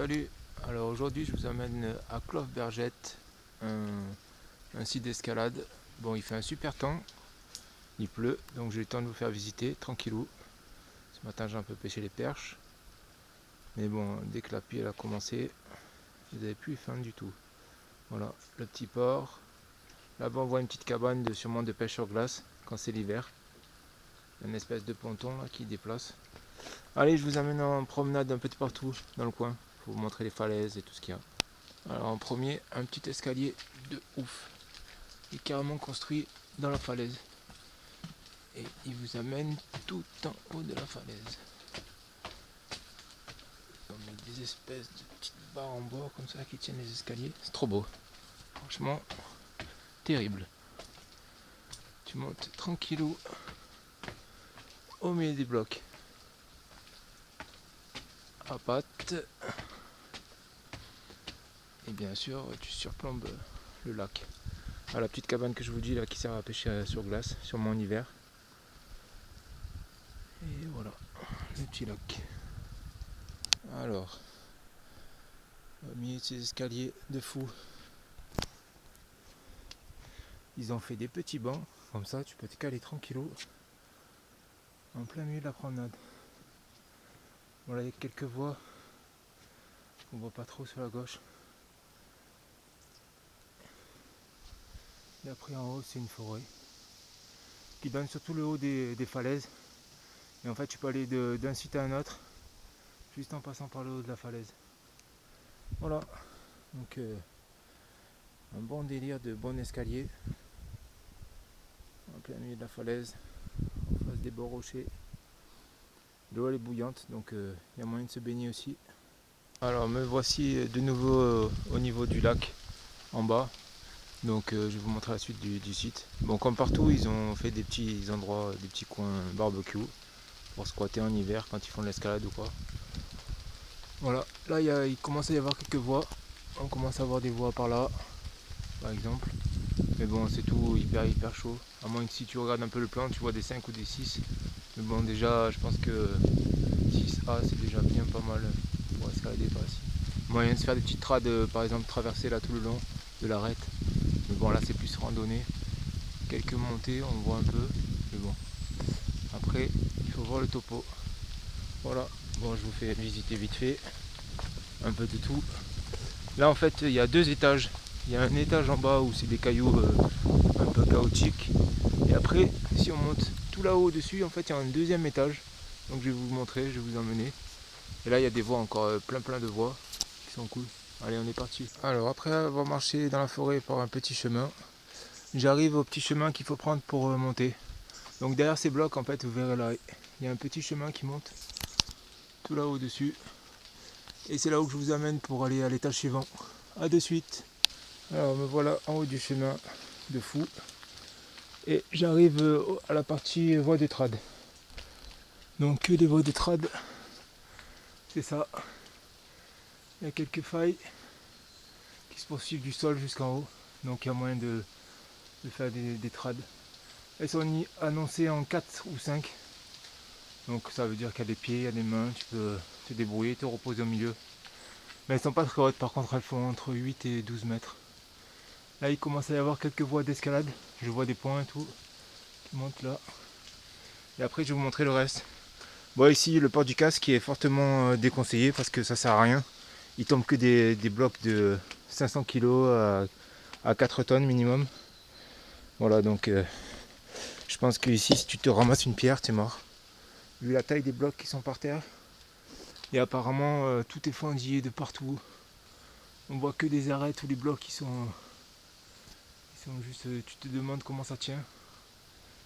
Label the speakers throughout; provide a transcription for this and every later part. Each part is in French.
Speaker 1: Salut, alors aujourd'hui je vous amène à Clovebergette, un site d'escalade. Bon, il fait un super temps, il pleut, donc j'ai eu le temps de vous faire visiter tranquillou. Ce matin j'ai un peu pêché les perches, mais bon, dès que la pluie elle a commencé, vous n'avez plus faim du tout. Voilà, le petit port. Là-bas on voit une petite cabane sûrement de pêche sur glace quand c'est l'hiver. Une espèce de ponton là qui déplace. Allez, je vous amène en promenade un peu de partout dans le coin pour vous montrer les falaises et tout ce qu'il y a. Alors en premier, un petit escalier de ouf. Il est carrément construit dans la falaise. Et il vous amène tout en haut de la falaise. On met des espèces de petites barres en bois comme ça qui tiennent les escaliers. C'est trop beau. Franchement, terrible. Tu montes tranquillou au milieu des blocs. À pattes. Et bien sûr, tu surplombes le lac. À la petite cabane que je vous dis là qui sert à pêcher sur glace, sûrement en hiver. Et voilà, le petit lac. Alors, au milieu de ces escaliers de fou, ils ont fait des petits bancs, comme ça tu peux te caler tranquillou en plein milieu de la promenade. Voilà, il y a quelques voies qu'on voit pas trop sur la gauche. Et après en haut c'est une forêt qui donne sur tout le haut des falaises. Et en fait tu peux aller d'un site à un autre juste en passant par le haut de la falaise. Voilà, donc un bon délire de bon escalier en plein milieu de la falaise, en face des beaux rochers. L'eau elle est bouillante, donc il y a moyen de se baigner aussi. Alors me voici de nouveau au niveau du lac en bas. Donc je vais vous montrer la suite du site. Bon, comme partout, ils ont fait des petits endroits, des petits coins barbecue pour squatter en hiver quand ils font de l'escalade ou quoi. Voilà, là il commence à y avoir quelques voies. On commence à avoir des voies par là, par exemple. Mais bon, c'est tout hyper chaud. À moins que si tu regardes un peu le plan, tu vois des 5 ou des 6. Mais bon, déjà, je pense que 6A c'est déjà bien pas mal pour escalader par ici. Moyen de se faire des petites trades, par exemple traverser là tout le long de l'arête. Mais bon, là c'est plus randonnée. Quelques montées, on voit un peu. Mais bon, après, il faut voir le topo. Voilà, bon, je vous fais visiter vite fait un peu de tout. Là en fait, il y a deux étages. Il y a un étage en bas où c'est des cailloux un peu chaotiques. Et après, si on monte tout là-haut dessus, en fait, il y a un deuxième étage. Donc je vais vous montrer, je vais vous emmener. Et là, il y a des voies encore, plein de voies qui sont cool. Allez, on est parti. Alors, après avoir marché dans la forêt par un petit chemin, j'arrive au petit chemin qu'il faut prendre pour monter. Donc derrière ces blocs, en fait, vous verrez là, il y a un petit chemin qui monte tout là-haut dessus. Et c'est là où je vous amène pour aller à l'étage suivant. A de suite. Alors me voilà en haut du chemin de fou. Et j'arrive à la partie voie de trad. Donc les voies de trad, c'est ça. Il y a quelques failles qui se poursuivent du sol jusqu'en haut. Donc il y a moyen de faire des trades. Elles sont annoncées en 4 ou 5. Donc ça veut dire qu'il y a des pieds, il y a des mains, tu peux te débrouiller, te reposer au milieu. Mais elles sont pas très hautes, par contre elles font entre 8 et 12 mètres. Là il commence à y avoir quelques voies d'escalade. Je vois des points et tout qui montent là. Et après je vais vous montrer le reste. Bon, ici le port du casque qui est fortement déconseillé parce que ça sert à rien. Il tombe que des blocs de 500 kg à 4 tonnes minimum. Voilà, donc je pense que ici si tu te ramasses une pierre t'es mort. Vu la taille des blocs qui sont par terre. Et apparemment tout est fendillé de partout. On voit que des arêtes ou les blocs qui sont juste. Tu te demandes comment ça tient.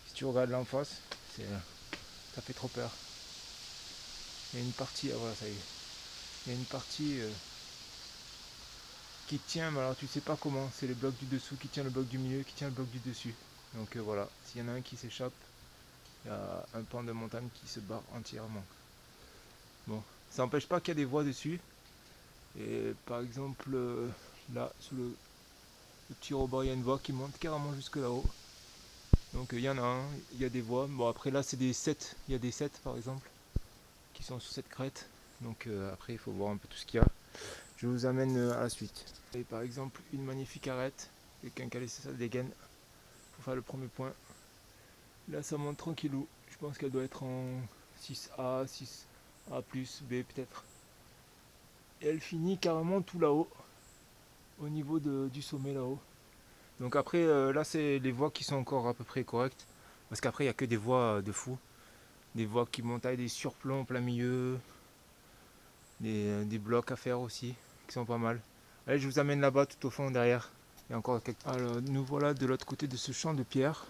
Speaker 1: Si tu regardes là en face, ça fait trop peur. Il y a une partie, ah voilà ça y est. Il y a une partie qui tient, mais alors tu sais pas comment. C'est le bloc du dessous qui tient le bloc du milieu, qui tient le bloc du dessus. Donc voilà, s'il y en a un qui s'échappe, il y a un pan de montagne qui se barre entièrement. Bon, ça n'empêche pas qu'il y a des voies dessus. Et par exemple, là, sous le petit rebord, il y a une voie qui monte carrément jusque là-haut. Donc il y en a un, il y a des voies. Bon, après là, c'est des 7. Il y a des 7 par exemple qui sont sous cette crête. Donc après, il faut voir un peu tout ce qu'il y a. Je vous amène à la suite. Et par exemple, une magnifique arête, quelqu'un qui a laissé sa dégaine pour faire le premier point. Là, ça monte tranquillou. Je pense qu'elle doit être en 6A, 6A+, B peut-être. Et elle finit carrément tout là-haut, au niveau du sommet là-haut. Donc après, là, c'est les voies qui sont encore à peu près correctes. Parce qu'après, il n'y a que des voies de fou. Des voies qui montent avec des surplombs en plein milieu. Des blocs à faire aussi, qui sont pas mal. Allez, je vous amène là-bas, tout au fond, derrière. Il y a encore quelques... Alors, nous voilà de l'autre côté de ce champ de pierre.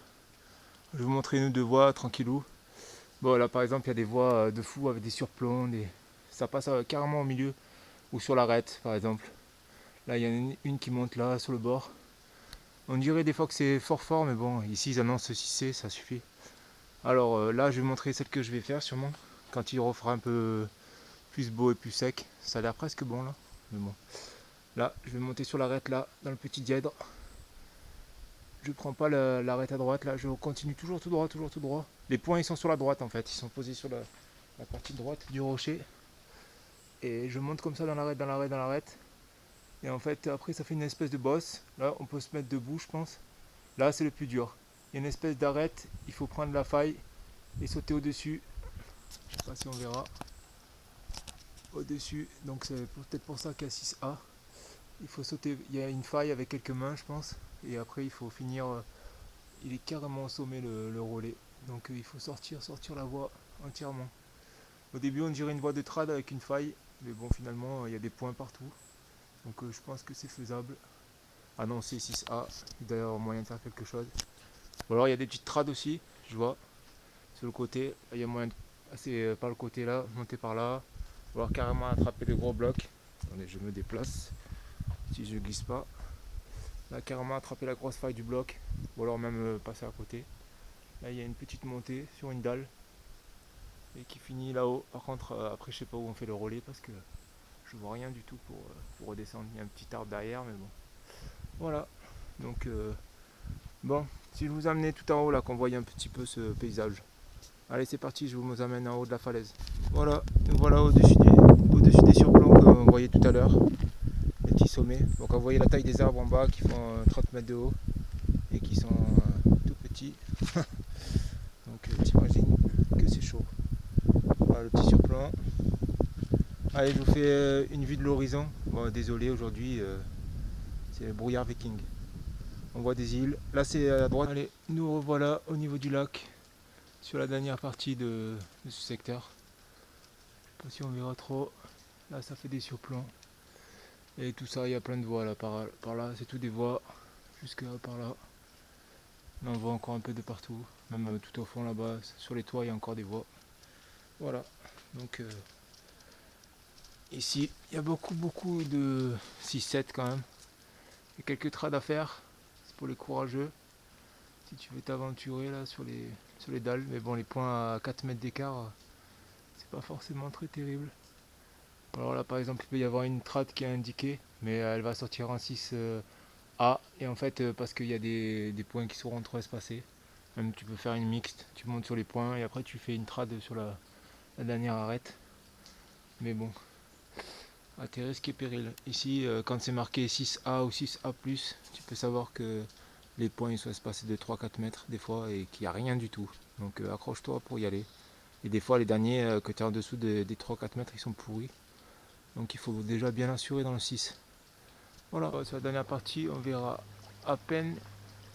Speaker 1: Je vais vous montrer une ou deux voies, tranquillou. Bon, là, par exemple, il y a des voies de fou avec des surplombs. Ça passe carrément au milieu. Ou sur l'arête, par exemple. Là, il y en a une qui monte là, sur le bord. On dirait des fois que c'est fort fort, mais bon, ici, ils annoncent 6C, ça suffit. Alors là, je vais vous montrer celle que je vais faire, sûrement. Quand il refera un peu plus beau et plus sec. Ça a l'air presque bon, là. Mais bon. Là, je vais monter sur l'arête, là, dans le petit dièdre. Je prends pas l'arête à droite, là. Je continue toujours tout droit, toujours tout droit. Les points, ils sont sur la droite, en fait. Ils sont posés sur la partie droite du rocher. Et je monte comme ça dans l'arête, dans l'arête, dans l'arête. Et en fait, après, ça fait une espèce de bosse. Là, on peut se mettre debout, je pense. Là, c'est le plus dur. Il y a une espèce d'arête. Il faut prendre la faille et sauter au-dessus. Je sais pas si on verra. Au-dessus. Donc, c'est peut-être pour ça qu'il y a 6A. Il faut sauter. Il y a une faille avec quelques mains, je pense. Et après, il faut finir. Il est carrément au sommet, le relais. Donc, il faut sortir la voie entièrement. Au début, on dirait une voie de trad avec une faille. Mais bon, finalement, il y a des points partout. Donc, je pense que c'est faisable. Ah non, c'est 6A. Il doit y avoir moyen de faire quelque chose. Ou alors il y a des petites trades aussi, je vois. Sur le côté, il y a moyen de passer par le côté là, monter par là. Ou alors carrément attraper les gros blocs. Attendez, je me déplace. Si je glisse pas. Là, carrément attraper la grosse faille du bloc. Ou alors même passer à côté. Là, il y a une petite montée sur une dalle. Et qui finit là-haut. Par contre, après, je sais pas où on fait le relais parce que je vois rien du tout pour redescendre. Il y a un petit arbre derrière, mais bon. Voilà. Donc, bon, si je vous amenais tout en haut là, qu'on voyait un petit peu ce paysage. Allez, c'est parti, je vous amène en haut de la falaise. Voilà, nous voilà au-dessus des surplombs qu'on voyait tout à l'heure. Les petits sommets. Donc on voyait la taille des arbres en bas qui font 30 mètres de haut et qui sont tout petits. Donc t'imagines que c'est chaud. Voilà le petit surplomb. Allez, je vous fais une vue de l'horizon. Bon, désolé, aujourd'hui c'est le brouillard viking. On voit des îles. Là c'est à droite. Allez, nous revoilà au niveau du lac. Sur la dernière partie de ce secteur. Je sais pas si on verra trop. Là ça fait des surplombs. Et tout ça, il y a plein de voies là par là, c'est tout des voies jusque par là. Là on voit encore un peu de partout. Même tout au fond là-bas, sur les toits il y a encore des voies. Voilà. Donc ici il y a beaucoup de 6-7 quand même. Il y a quelques trades à faire. C'est pour les courageux. Si tu veux t'aventurer là sur les dalles. Mais bon, les points à 4 mètres d'écart, c'est pas forcément très terrible. Alors là par exemple il peut y avoir une trad qui est indiquée, mais elle va sortir en 6A. Et en fait parce qu'il y a des points qui seront trop espacés. Même tu peux faire une mixte, tu montes sur les points et après tu fais une trad sur la dernière arête. Mais bon, à tes risques et périls. Ici quand c'est marqué 6A ou 6A+, tu peux savoir que les points ils sont espacés de 3-4 mètres des fois et qu'il n'y a rien du tout. Donc accroche-toi pour y aller. Et des fois les derniers que tu es en dessous des 3-4 mètres ils sont pourris. Donc il faut déjà bien assurer dans le 6. Voilà, sur la dernière partie, on verra à peine,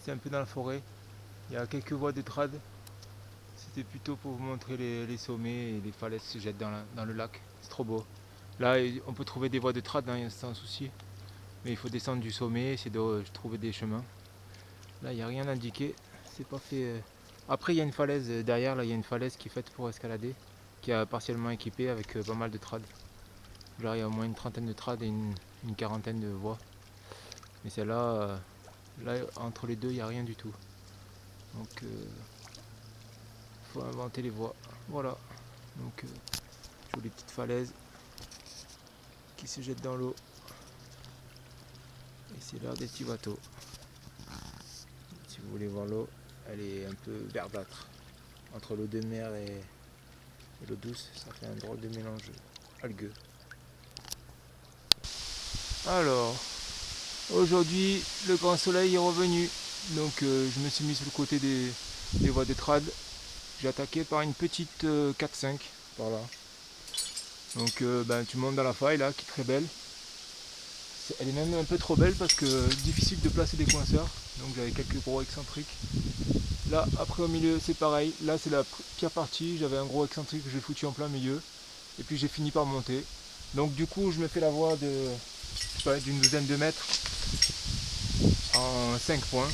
Speaker 1: c'est un peu dans la forêt. Il y a quelques voies de trad. C'était plutôt pour vous montrer les sommets et les falaises se jettent dans le lac. C'est trop beau. Là, on peut trouver des voies de trad, hein, sans souci. Mais il faut descendre du sommet, essayer de trouver des chemins. Là, il n'y a rien indiqué. C'est pas fait. Après, il y a une falaise derrière. Là, il y a une falaise qui est faite pour escalader, qui est partiellement équipée avec pas mal de trad. Là, il y a au moins une trentaine de trad et une quarantaine de voies. Mais celle-là, là, entre les deux, il n'y a rien du tout. Donc, faut inventer les voies. Voilà. Donc, jolies petites falaises qui se jettent dans l'eau. Et c'est l'heure des petits bateaux. Si vous voulez voir l'eau, elle est un peu verdâtre. Entre l'eau de mer et l'eau douce, ça fait un drôle de mélange algueux. Alors, aujourd'hui, le grand soleil est revenu. Donc je me suis mis sur le côté des voies de trad. J'ai attaqué par une petite 4-5 par là. Donc tu montes dans la faille là, qui est très belle. Elle est même un peu trop belle parce que difficile de placer des coinceurs. Donc j'avais quelques gros excentriques. Là, après au milieu, c'est pareil. Là, c'est la pire partie. J'avais un gros excentrique que j'ai foutu en plein milieu. Et puis j'ai fini par monter. Donc du coup, je me fais la voie d'une douzaine de mètres en 5 points.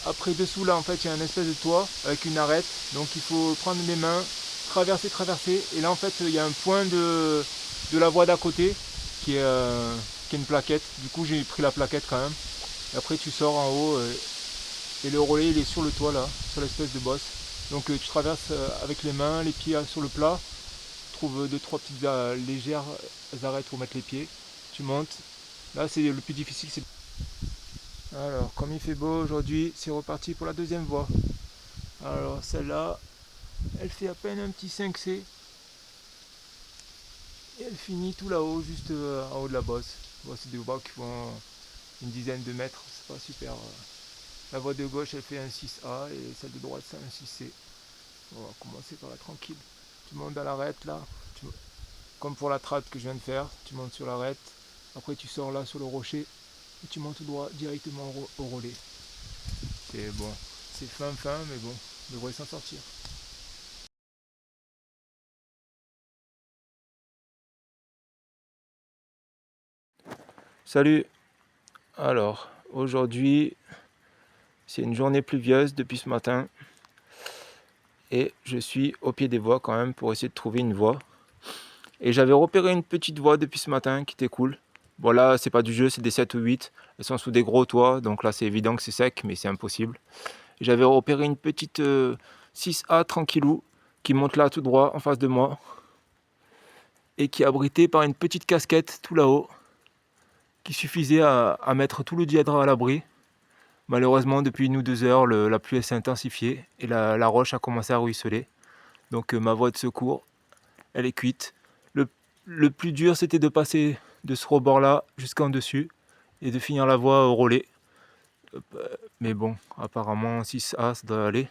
Speaker 1: Après dessous là en fait il y a un espèce de toit avec une arête, donc il faut prendre les mains, traverser, et là en fait il y a un point de la voie d'à côté qui est une plaquette, du coup j'ai pris la plaquette quand même, et après tu sors en haut et le relais il est sur le toit là, sur l'espèce de bosse, donc tu traverses avec les mains, les pieds sur le plat, tu trouves 2-3 petites légères arêtes pour mettre les pieds, tu montes, là c'est le plus difficile. Alors, comme il fait beau aujourd'hui, c'est reparti pour la deuxième voie. Alors, celle-là, elle fait à peine un petit 5C. Et elle finit tout là-haut, juste en haut de la bosse. Bon, c'est des voies qui font une dizaine de mètres, c'est pas super. La voie de gauche, elle fait un 6A et celle de droite, c'est un 6C. On va commencer par la tranquille. Tu montes à l'arête là, comme pour la trad que je viens de faire, tu montes sur l'arête. Après, tu sors là sur le rocher et tu montes tout droit directement au relais. C'est bon, c'est fin, mais bon, on devrait s'en sortir. Salut. Alors, aujourd'hui, c'est une journée pluvieuse depuis ce matin. Et je suis au pied des voies quand même pour essayer de trouver une voie. Et j'avais repéré une petite voie depuis ce matin qui était cool. Bon là, c'est pas du jeu, c'est des 7 ou 8. Elles sont sous des gros toits, donc là c'est évident que c'est sec, mais c'est impossible. Et j'avais repéré une petite 6A tranquillou qui monte là tout droit en face de moi. Et qui est abritée par une petite casquette tout là-haut. Qui suffisait à mettre tout le dièdre à l'abri. Malheureusement, depuis 1 ou 2 heures, la pluie s'est intensifiée et la roche a commencé à ruisseler. Donc ma voie de secours, elle est cuite. Le plus dur, c'était de passer de ce rebord-là jusqu'en dessus et de finir la voie au relais. Mais bon, apparemment 6A, ça doit aller.